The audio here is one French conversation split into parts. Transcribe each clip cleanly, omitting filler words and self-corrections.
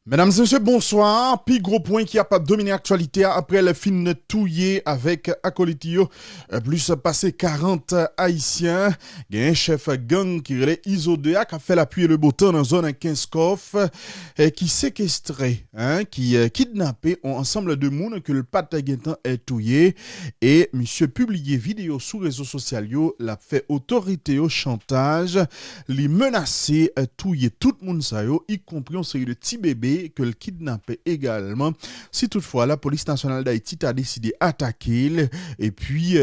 Mesdames et messieurs, bonsoir. Puis gros point qui a pas dominé l'actualité après le film touillé avec Akolitio. Plus passé 40 haïtiens. Il y a un chef gang qui relève ISO 2 qui a fait l'appui et le beau temps dans la zone 15 Kof, qui séquestré, qui kidnappé un ensemble de monde que le pat Guintan est touillé. Et monsieur publié vidéo sur les réseaux sociaux, l'a fait autorité au chantage, les menacé, touiller tout le monde ça yo, y compris une série de petits bébés que le kidnappé également. Si toutefois la police nationale d'Haïti a décidé d'attaquer et puis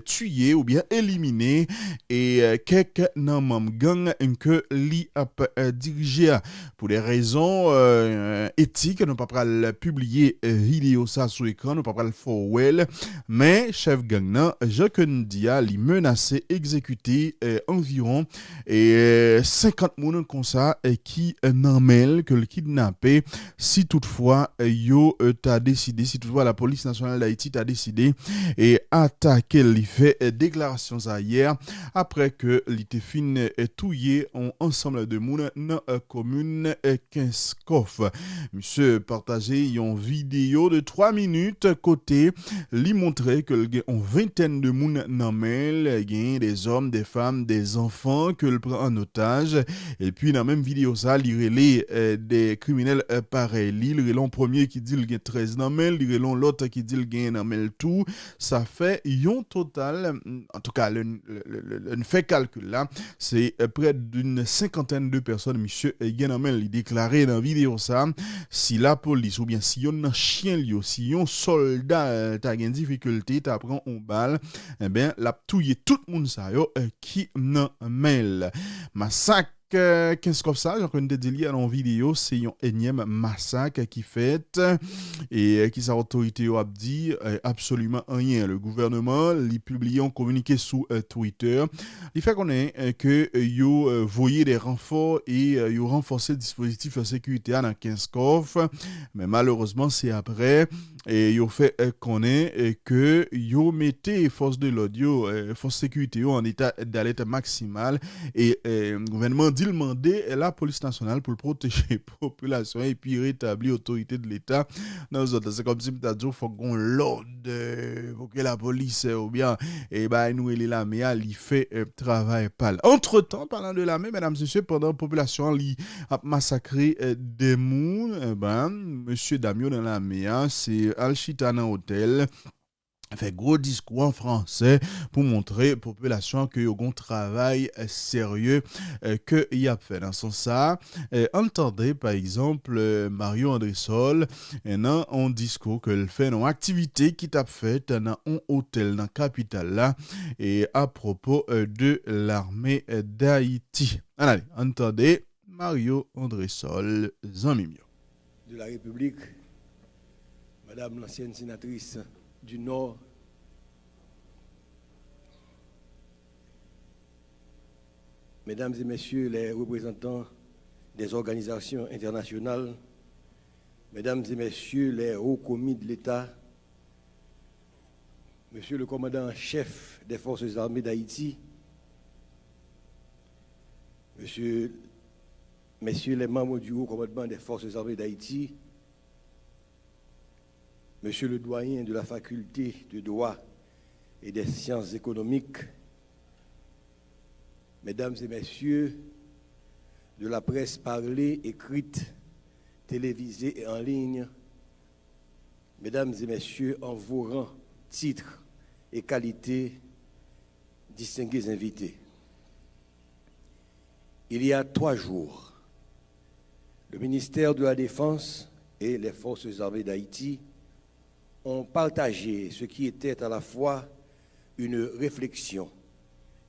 tuer ou bien éliminer et quelques membres gang que li a dirigé pour des raisons éthiques, nous pas le publier vidéo ça sur écran, nous pas le forward, mais chef gang nan Jacques Ndia li menacé exécuter environ 50 personnes comme ça qui n'emmènent que le kidnappé si toutefois yo t'a décidé, si toutefois la police nationale d'Haïti t'a décidé et attaquer les fait déclaration ça hier après que l'été fin touillé en ensemble de moun dans commune 15 Kof. Monsieur partagé une vidéo de 3 minutes côté li montrer que il y a une vingtaine de moun nan mel, il y a des hommes, des femmes, des enfants que le prend en otage et puis dans la même vidéo ça li relé des criminels pareil, li relon premier qui dit il y a 13 nan mel, li relon l'autre qui dit il y a nan mel tout, ça fait yon total en tout cas le fait calcul là, c'est près d'une cinquantaine de personnes monsieur nan mel li déclaré dans vidéo ça si la police ou bien si yon chien li si yon soldat t'a gen difficulté t'a prend on balle eh bien la touyer tout le monde ça yo qui nan mel massacre 15 comme ça, j'en connais des liens en vidéo, c'est un énième massacre qui fait et qui sa autorité a dit absolument rien. Le gouvernement, il publie un communiqué sur Twitter. Il fait qu'on est que yo voyez des renforts et yo renforcé le dispositif de sécurité dans 15 coffres, mais malheureusement c'est après et yo fait qu'on est que yo mettez force de l'audio, force sécurité en état d'alerte maximale et le gouvernement dit demander la police nationale pour protéger la population et puis rétablir l'autorité de l'État dans les autres. C'est comme si tu as dit qu'il faut qu'on l'ordre pour que la police ou bien nous elle est là mais elle fait travail pâle. Entre-temps, parlant de l'armée, mesdames et messieurs, pendant la population a massacré des mouns, monsieur Damio dans l'armée, c'est Al-Chita dans l'hôtel. Fait gros discours en français pour montrer aux populations que y a un travail sérieux que y a fait dans son ça entendez par exemple Mario André-Sol dans un discours que fait dans activité qui t'a fait dans un hôtel dans la capitale là et à propos de l'armée d'Haïti. Allez, entendez Mario André-Sol Zanmimio de la République, madame l'ancienne sénatrice du Nord, mesdames et messieurs les représentants des organisations internationales, mesdames et messieurs les hauts commis de l'État, monsieur le commandant chef des forces armées d'Haïti, messieurs les membres du haut commandement des forces armées d'Haïti, monsieur le doyen de la faculté de droit et des sciences économiques, mesdames et messieurs de la presse parlée, écrite, télévisée et en ligne, mesdames et messieurs en vos rangs, titres et qualités, distingués invités. Il y a 3 jours, le ministère de la Défense et les forces armées d'Haïti ont partagé ce qui était à la fois une réflexion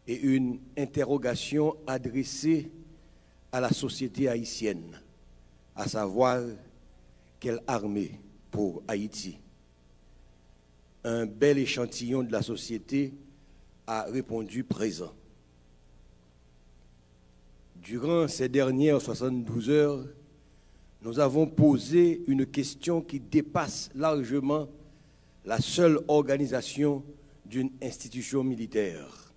et une interrogation adressée à la société haïtienne, à savoir quelle armée pour Haïti. Un bel échantillon de la société a répondu présent. Durant ces dernières 72 heures, nous avons posé une question qui dépasse largement la seule organisation d'une institution militaire.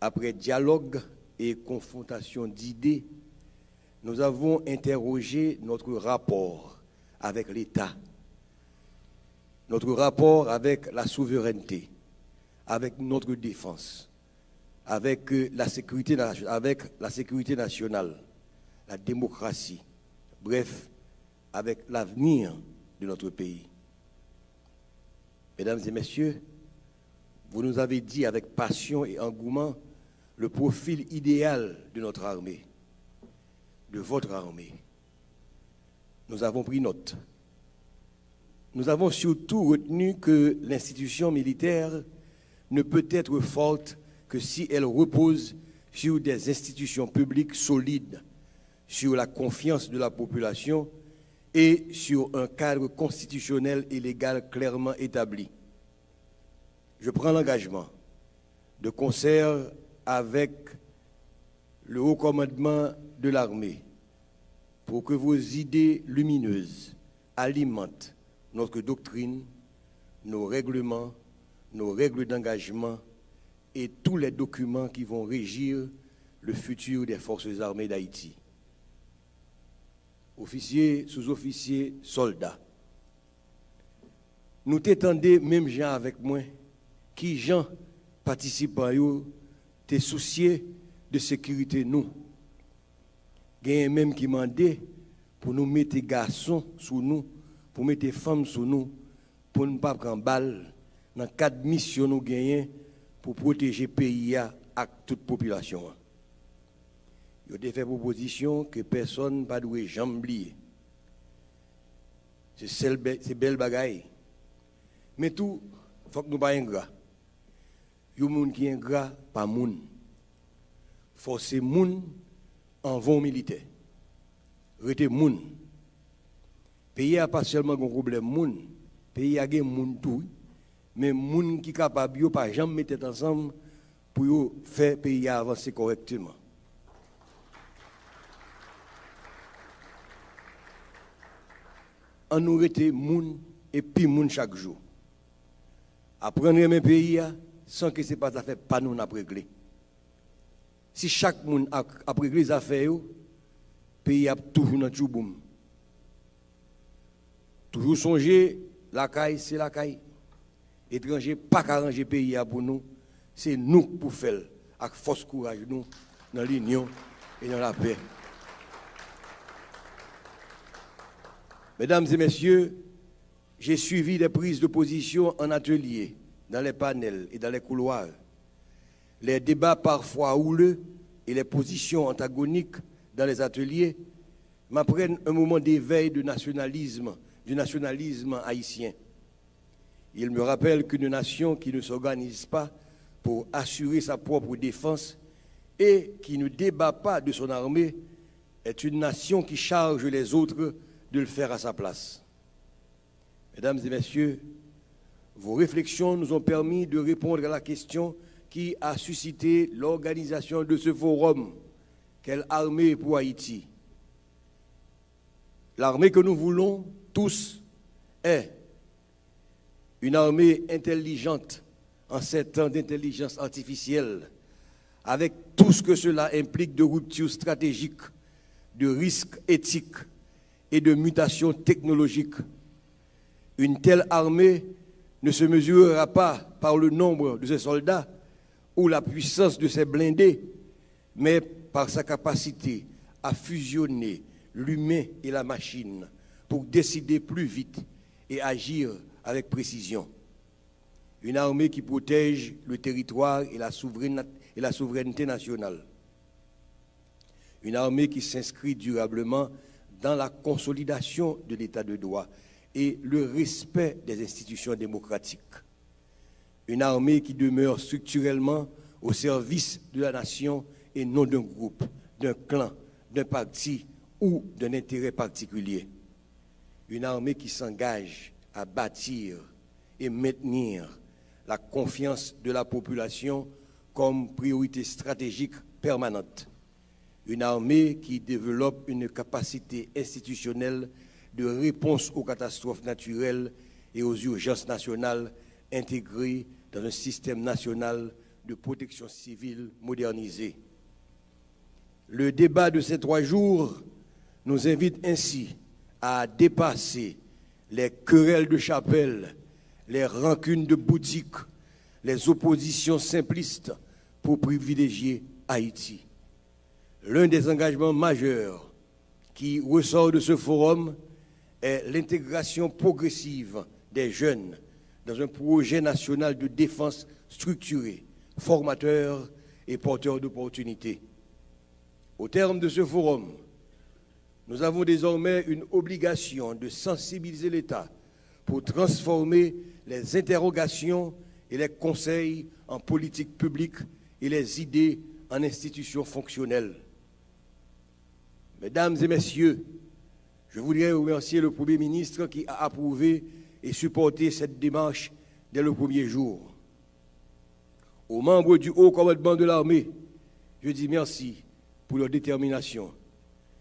Après dialogue et confrontation d'idées, nous avons interrogé notre rapport avec l'État, notre rapport avec la souveraineté, avec notre défense, avec la sécurité nationale, la démocratie, bref, avec l'avenir de notre pays. Mesdames et messieurs, vous nous avez dit avec passion et engouement le profil idéal de notre armée, de votre armée. Nous avons pris note. Nous avons surtout retenu que l'institution militaire ne peut être forte que si elle repose sur des institutions publiques solides, sur la confiance de la population et sur un cadre constitutionnel et légal clairement établi. Je prends l'engagement, de concert avec le haut commandement de l'armée, pour que vos idées lumineuses alimentent notre doctrine, nos règlements, nos règles d'engagement et tous les documents qui vont régir le futur des forces armées d'Haïti. Officiers, sous-officiers, soldats, nous t'étendons même gens avec moi, qui gens participants t'es souciés de sécurité nous. Il y a même qui demandent pour nous mettre des garçons sous nous, pour mettre des femmes sous nous, pour ne pas prendre balle dans 4 missions nous gagnons pour protéger le pays et toute population. Il y a fait proposition que personne ne doit jamais oublier. C'est belle bagaille. Mais tout, il faut que nous ne soyons pas ingrats. Il y a des gens qui sont ingrats, pas des gens. Forcer les gens en vent militaire. Rete les gens. Le pays n'a pas seulement un problème de gens. Le pays a des gens tout. Mais les gens qui sont capables de ne pas jamais mettre ensemble pour faire le pays avancer correctement. On nous rete moun et puis moun chaque jour. Apprendre mes pays sans que ce pas affaire pas nous n'a réglé. Si chaque moun a réglé les affaires, le pays a toujours dans tchouboum. Toujours songer la caille c'est la caille. Étranger pas arranger pays pour nous, c'est nous pour faire avec force courage nous dans l'union et dans la paix. Mesdames et messieurs, j'ai suivi des prises de position en atelier, dans les panels et dans les couloirs. Les débats parfois houleux et les positions antagoniques dans les ateliers m'apprennent un moment d'éveil du nationalisme haïtien. Il me rappelle qu'une nation qui ne s'organise pas pour assurer sa propre défense et qui ne débat pas de son armée est une nation qui charge les autres de le faire à sa place. Mesdames et messieurs, vos réflexions nous ont permis de répondre à la question qui a suscité l'organisation de ce forum. Quelle armée pour Haïti? L'armée que nous voulons tous est une armée intelligente en ces temps d'intelligence artificielle, avec tout ce que cela implique de rupture stratégique, de risques éthiques et de mutations technologiques. Une telle armée ne se mesurera pas par le nombre de ses soldats ou la puissance de ses blindés, mais par sa capacité à fusionner l'humain et la machine pour décider plus vite et agir avec précision. Une armée qui protège le territoire et la souveraineté nationale. Une armée qui s'inscrit durablement dans la consolidation de l'état de droit et le respect des institutions démocratiques. Une armée qui demeure structurellement au service de la nation et non d'un groupe, d'un clan, d'un parti ou d'un intérêt particulier. Une armée qui s'engage à bâtir et maintenir la confiance de la population comme priorité stratégique permanente. Une armée qui développe une capacité institutionnelle de réponse aux catastrophes naturelles et aux urgences nationales intégrées dans un système national de protection civile modernisé. Le débat de ces 3 jours nous invite ainsi à dépasser les querelles de chapelle, les rancunes de boutique, les oppositions simplistes pour privilégier Haïti. L'un des engagements majeurs qui ressort de ce forum est l'intégration progressive des jeunes dans un projet national de défense structuré, formateur et porteur d'opportunités. Au terme de ce forum, nous avons désormais une obligation de sensibiliser l'État pour transformer les interrogations et les conseils en politique publique et les idées en institutions fonctionnelles. Mesdames et messieurs, je voudrais remercier le Premier ministre qui a approuvé et supporté cette démarche dès le premier jour. Aux membres du haut commandement de l'armée, je dis merci pour leur détermination.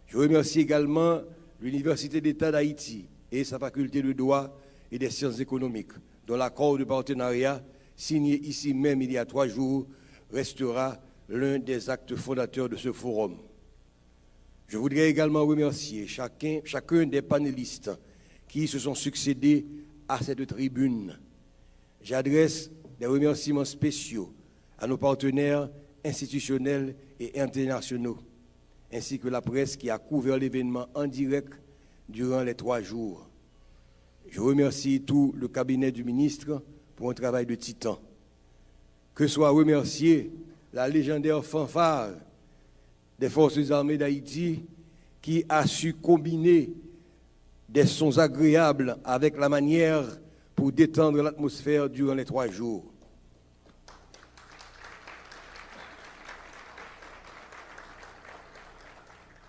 Je remercie également l'Université d'État d'Haïti et sa faculté de droit et des sciences économiques, dont l'accord de partenariat signé ici même il y a 3 jours restera l'un des actes fondateurs de ce forum. Je voudrais également remercier chacun des panélistes qui se sont succédés à cette tribune. J'adresse des remerciements spéciaux à nos partenaires institutionnels et internationaux, ainsi que la presse qui a couvert l'événement en direct durant les 3 jours. Je remercie tout le cabinet du ministre pour un travail de titan. Que soit remerciée la légendaire fanfare des Forces armées d'Haïti qui a su combiner des sons agréables avec la manière pour détendre l'atmosphère durant les 3 jours.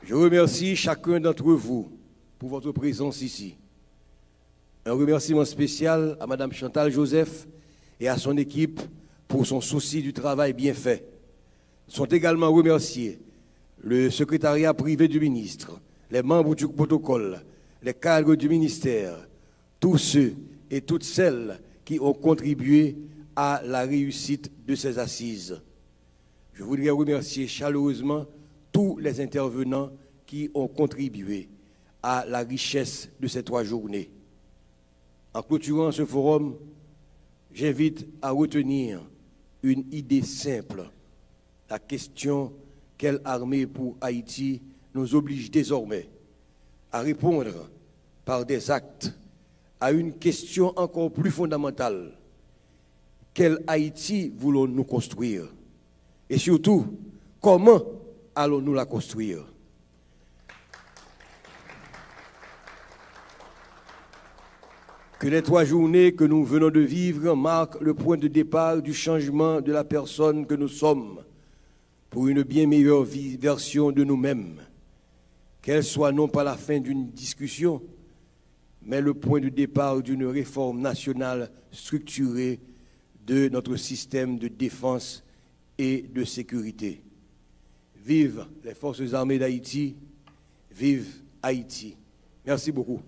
Je remercie chacun d'entre vous pour votre présence ici. Un remerciement spécial à Mme Chantal Joseph et à son équipe pour son souci du travail bien fait. Sont également remerciés le secrétariat privé du ministre, les membres du protocole, les cadres du ministère, tous ceux et toutes celles qui ont contribué à la réussite de ces assises. Je voudrais remercier chaleureusement tous les intervenants qui ont contribué à la richesse de ces 3 journées. En clôturant ce forum, j'invite à retenir une idée simple. La question « Quelle armée pour Haïti ?» nous oblige désormais à répondre par des actes à une question encore plus fondamentale. Quelle Haïti voulons-nous construire? Et surtout, comment allons-nous la construire? Que les 3 journées que nous venons de vivre marquent le point de départ du changement de la personne que nous sommes pour une bien meilleure version de nous-mêmes. Qu'elle soit non pas la fin d'une discussion, mais le point de départ d'une réforme nationale structurée de notre système de défense et de sécurité. Vive les Forces armées d'Haïti, vive Haïti. Merci beaucoup.